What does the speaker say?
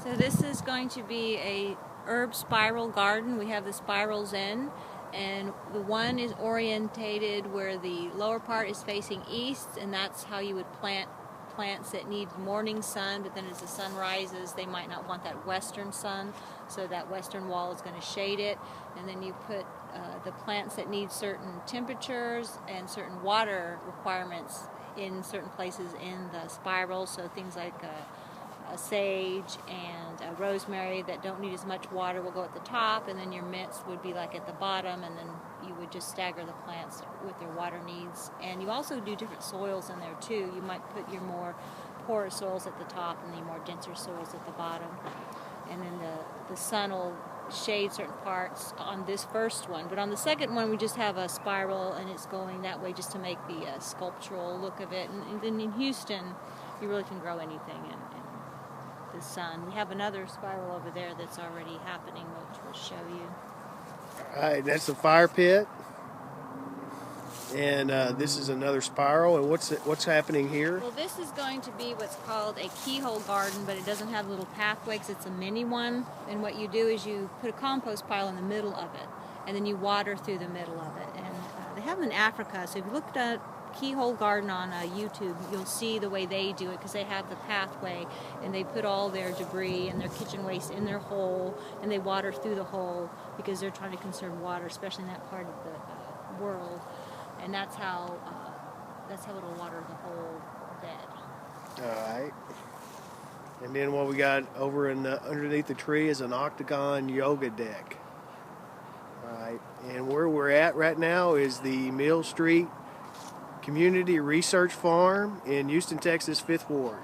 So this is going to be a herb spiral garden. We have the spirals in, and the one is orientated where the lower part is facing east, and that's how you would plant plants that need morning sun, but then as the sun rises they might not want that western sun, so that western wall is going to shade it. And then you put the plants that need certain temperatures and certain water requirements in certain places in the spiral, so things like a sage and a rosemary that don't need as much water will go at the top, and then your mints would be like at the bottom, and then you would just stagger the plants with their water needs. And you also do different soils in there too. You might put your more porous soils at the top and the more denser soils at the bottom, and then the sun will shade certain parts on this first one, but on the second one we just have a spiral and it's going that way just to make the sculptural look of it. And then in Houston you really can grow anything in the sun. We have another spiral over there that's already happening, which we'll show you. Alright, that's the fire pit, and this is another spiral. And what's happening here? Well, this is going to be what's called a keyhole garden, but it doesn't have a little pathway because it's a mini one. And what you do is you put a compost pile in the middle of it, and then you water through the middle of it. And they have them in Africa, so if you looked at keyhole garden on YouTube, you'll see the way they do it, because they have the pathway and they put all their debris and their kitchen waste in their hole, and they water through the hole because they're trying to conserve water, especially in that part of the world. And that's how it'll water the whole bed. Alright. And then what we got over in underneath the tree is an octagon yoga deck. Alright. And where we're at right now is the Mill Street Community Research Farm in Houston, Texas, 5th Ward.